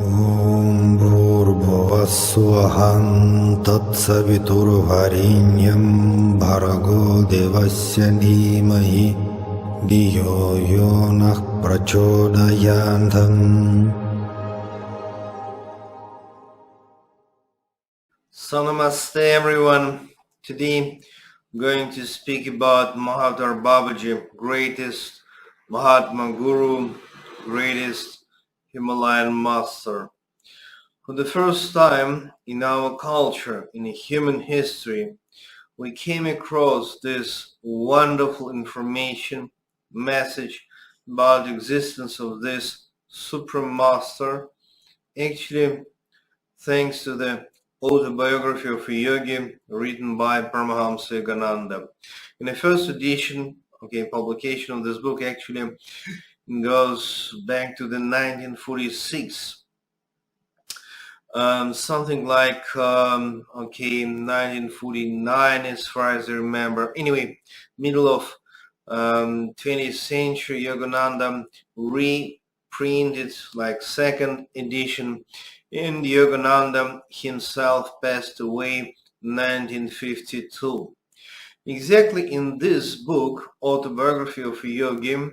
Om Bhurбhuvah Tatsaviturvarenyam Bhargo Devasya Dhimahi Dhiyo Yonah Prachodayantam. So namaste everyone. Today I'm going to speak about Mahavatara Babaji, greatest Mahatma Guru, greatest Himalayan master. For the first time in our culture, in human history, we came across this wonderful information, message about the existence of this supreme master, actually thanks to the autobiography of a yogi written by Paramahamsa Yogananda. In the first edition, publication of this book actually goes back to the 1946. Something like 1949 as far as I remember. Anyway, middle of 20th century, Yogananda reprinted like second edition, and Yogananda himself passed away 1952. Exactly in this book, Autobiography of a Yogi,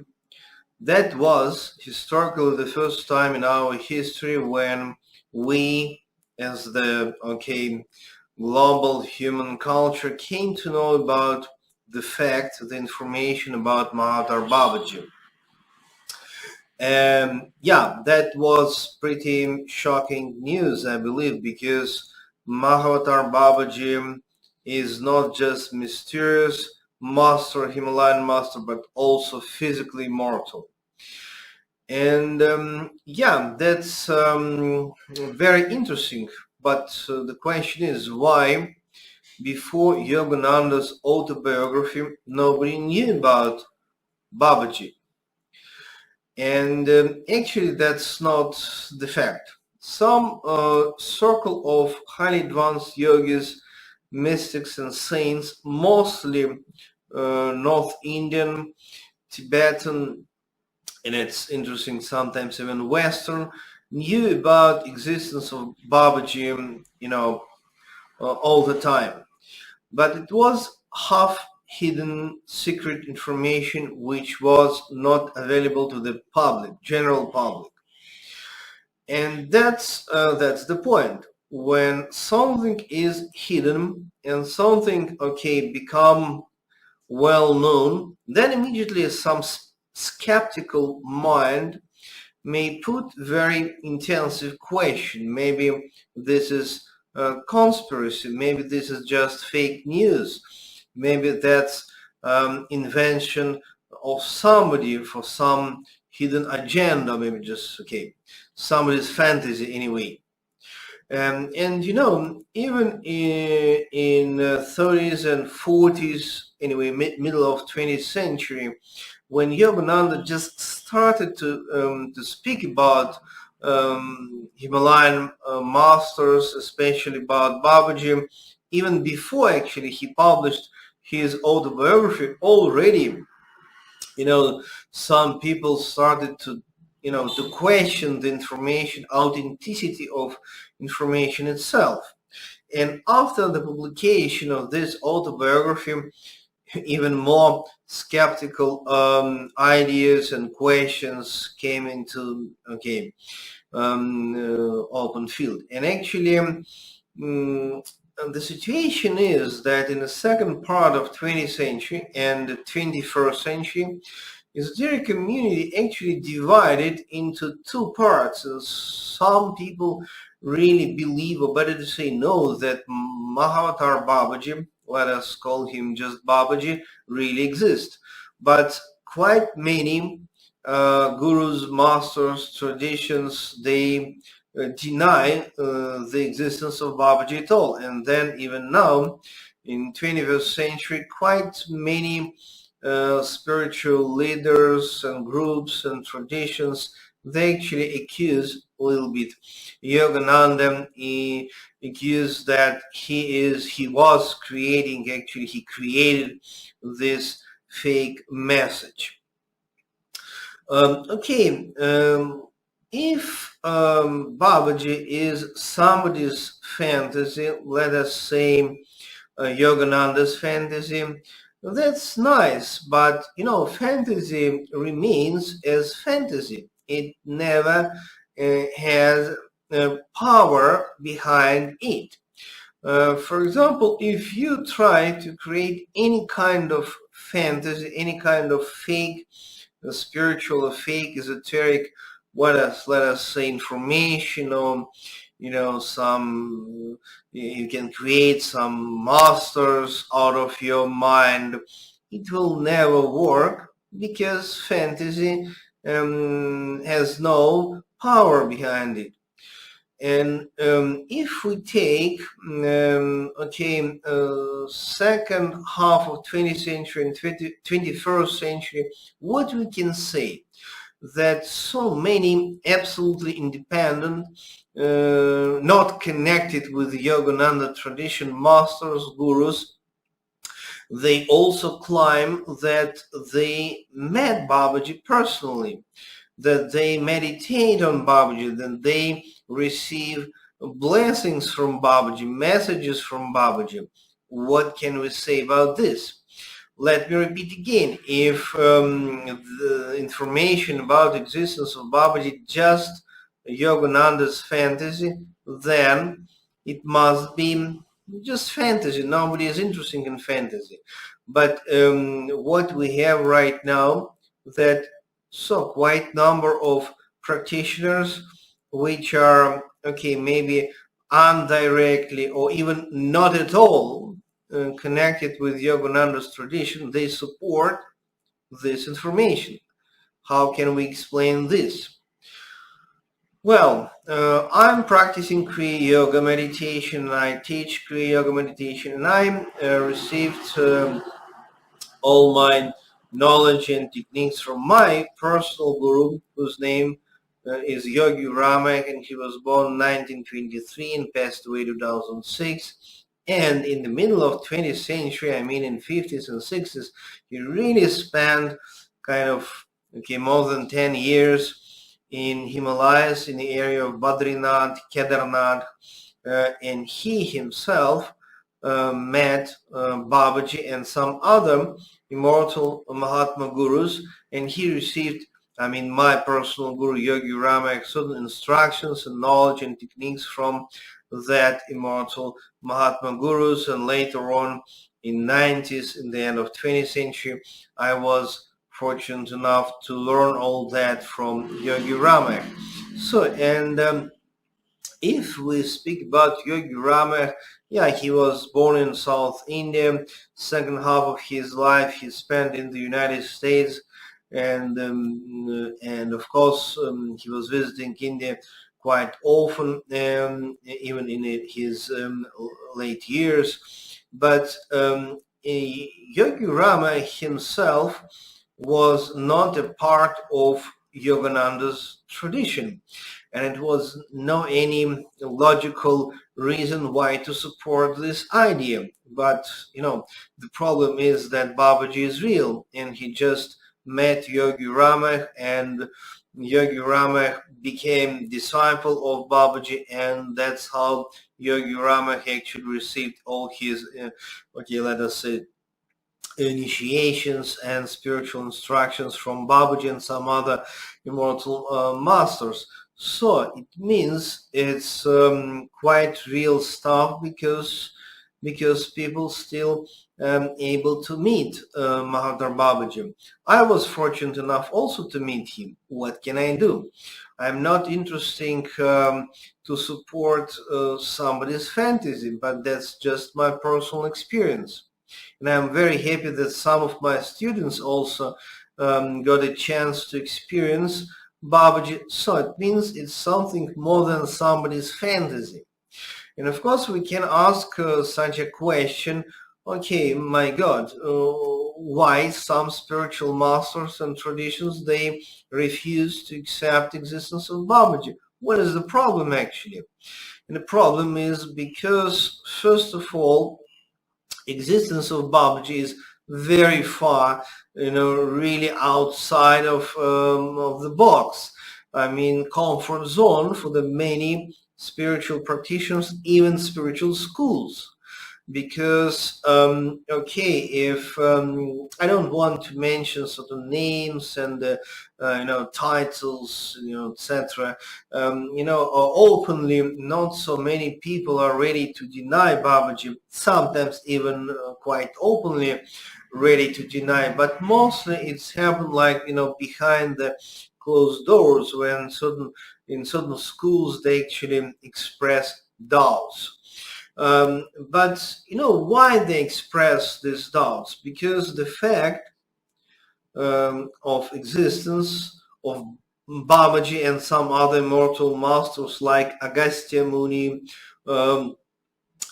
that was historically the first time in our history when we, as the global human culture, came to know about the fact, the information about Mahavatara Babaji. That was pretty shocking news, I believe, because Mahavatara Babaji is not just mysterious master, Himalayan master, but also physically immortal. And that's very interesting. But the question is, why before Yogananda's autobiography nobody knew about Babaji? And actually that's not the fact. Some circle of highly advanced yogis, mystics and saints, mostly North Indian, Tibetan, and it's interesting, sometimes even Western, knew about existence of Babaji, all the time. But it was half hidden secret information which was not available to the public, general public. And that's the point. When something is hidden and something become well known, then immediately some skeptical mind may put very intensive question. Maybe this is a conspiracy, maybe this is just fake news, maybe that's invention of somebody for some hidden agenda, maybe just somebody's fantasy anyway. And even in 30s and 40s, anyway, middle of 20th century, when Yogananda just started to speak about Himalayan masters, especially about Babaji, even before actually he published his autobiography, already, some people started to question the information, authenticity of information itself. And after the publication of this autobiography, even more skeptical ideas and questions came into open field. And actually the situation is that in the second part of 20th century and the 21st century, esoteric community actually divided into two parts. And some people really believe, or better to say know, that Mahavatara Babaji, let us call him just Babaji, really exists. But quite many gurus, masters, traditions, they deny the existence of Babaji at all. And then even now, in 21st century, quite many spiritual leaders and groups and traditions, they actually accuse a little bit Yogananda. He accused that he created this fake message. if Babaji is somebody's fantasy, let us say Yogananda's fantasy, that's nice, but fantasy remains as fantasy. It never has power behind it. For example, if you try to create any kind of fantasy, any kind of fake spiritual or fake esoteric, let us say information, some you can create some masters out of your mind, it will never work because fantasy has no power behind it. And if we take, second half of 20th century and 21st century, what we can say? That so many absolutely independent, not connected with the Yogananda tradition, masters, gurus, they also claim that they met Babaji personally, that they meditate on Babaji, that they receive blessings from Babaji, messages from Babaji. What can we say about this? Let me repeat again. If the information about the existence of Babaji just Yogananda's fantasy, then it must be just fantasy. Nobody is interested in fantasy. But what we have right now, that quite number of practitioners which are, maybe indirectly or even not at all connected with Yogananda's tradition, they support this information. How can we explain this? Well, I'm practicing Kriya Yoga meditation. I teach Kriya Yoga meditation, and I received all my knowledge and techniques from my personal guru, whose name is Yogi Ramaiah, and he was born 1923 and passed away 2006. And in the middle of 20th century, I mean in 50s and 60s, he really spent kind of more than 10 years in Himalayas, in the area of Badrinath, Kedarnath, and he himself met Babaji and some other immortal Mahatma gurus, and he received, my personal guru, Yogi Ramaiah, certain instructions and knowledge and techniques from that immortal Mahatma gurus. And later on in 90s, in the end of 20th century, I was fortunate enough to learn all that from Yogi Ramaiah. So, and if we speak about Yogi Ramaiah, he was born in South India. Second half of his life he spent in the United States, and of course he was visiting India quite often, even in his late years. But Yogi Ramaiah himself was not a part of Yogananda's tradition, and it was no any logical reason why to support this idea. But the problem is that Babaji is real, and he just met Yogi Ramaiah, and Yogi Ramaiah became disciple of Babaji, and that's how Yogi Ramaiah actually received all his let us say initiations and spiritual instructions from Babaji and some other immortal masters. So it means it's quite real stuff, because people still able to meet Mahavatara Babaji. I was fortunate enough also to meet him. What can I do? I'm not interested to support somebody's fantasy, but that's just my personal experience. And I'm very happy that some of my students also got a chance to experience Babaji. So it means it's something more than somebody's fantasy. And of course, we can ask such a question, okay, my God, why some spiritual masters and traditions, they refuse to accept existence of Babaji? What is the problem actually? And the problem is because, first of all, existence of Babaji is very far, really outside of the box. comfort zone for the many spiritual practitioners, even spiritual schools. Because if I don't want to mention certain names and titles, etc. Openly, not so many people are ready to deny Babaji. Sometimes even quite openly ready to deny, but mostly it's happened behind the closed doors, when in certain schools they actually express doubts. But why they express these doubts? Because the fact of existence of Babaji and some other immortal masters like Agastya Muni,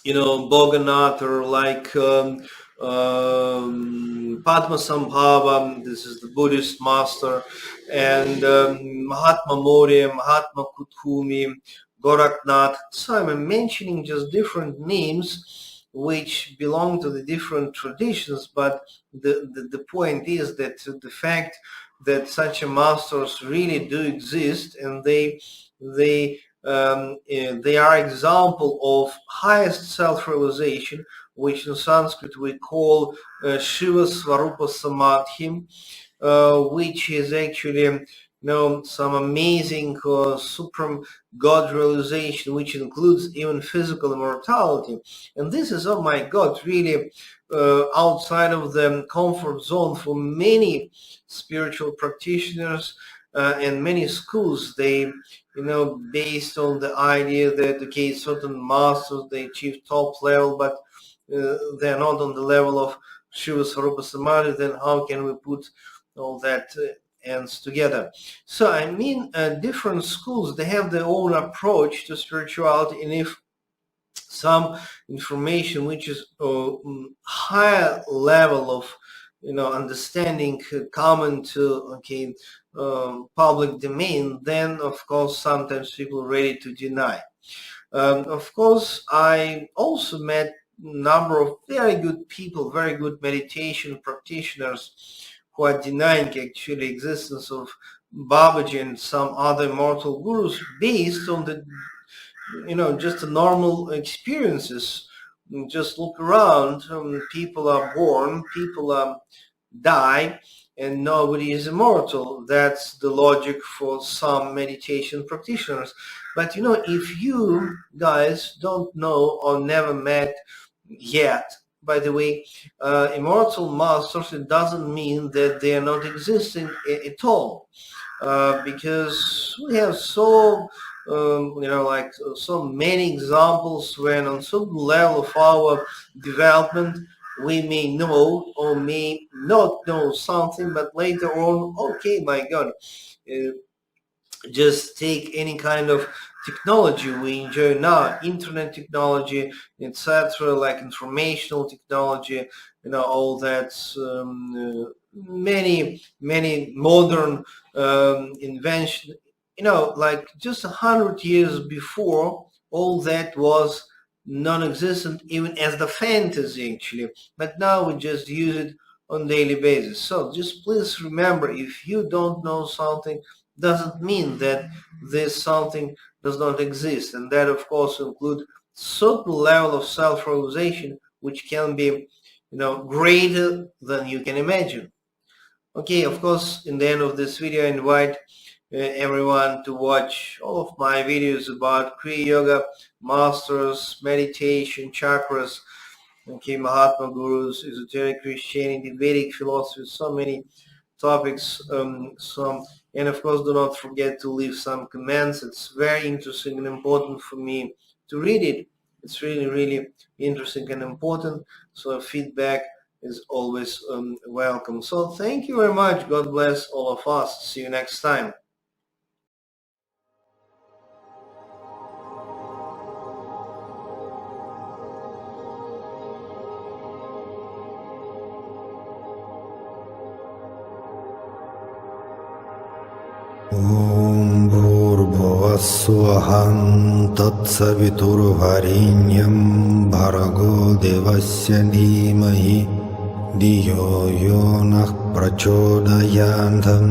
Boganath, like Padmasambhava, this is the Buddhist master, and Mahatma Mori, Mahatma Kuthumi, Goraknath. So I'm mentioning just different names which belong to the different traditions, but the point is that the fact that such a masters really do exist, and they are example of highest self-realization, which in Sanskrit we call Shiva Svarupa Samadhi, which is actually some amazing supreme God realization, which includes even physical immortality. And this is, oh my God, really outside of the comfort zone for many spiritual practitioners and many schools. They based on the idea that, okay, certain masters, they achieve top level, but they're not on the level of Shiva Sarupa Samadhi, then how can we put all that ends together? So different schools, they have their own approach to spirituality, and if some information which is higher level of understanding common to public domain, then of course sometimes people are ready to deny. Of course, I also met number of very good people, very good meditation practitioners who are denying actually existence of Babaji and some other immortal gurus based on the just the normal experiences. Just look around, people are born, people die, and nobody is immortal. That's the logic for some meditation practitioners. But if you guys don't know or never met yet, by the way, immortal masters, it doesn't mean that they are not existing at all, because we have so many examples when on certain level of our development we may know or may not know something, but later on, okay, my God, just take any kind of technology we enjoy now, internet technology, etc., like informational technology, all that, many modern invention, like just 100 years before, all that was non-existent, even as the fantasy actually, but now we just use it on daily basis. So just please remember, if you don't know something, doesn't mean that this something does not exist, and that of course include certain level of self-realization which can be greater than you can imagine. Okay, of course, in the end of this video I invite everyone to watch all of my videos about Kriya Yoga, masters, meditation, chakras, Mahatma gurus, esoteric Christianity, Vedic philosophy, so many topics. And of course, do not forget to leave some comments. It's very interesting and important for me to read it. It's really, really interesting and important. So feedback is always welcome. So thank you very much. God bless all of us. See you next time. Om Bhurбhuvassuvam Tatsaviturvarenyam Bhargo Devasya Dhimahi Dhiyo Yo Nah Prachodayantam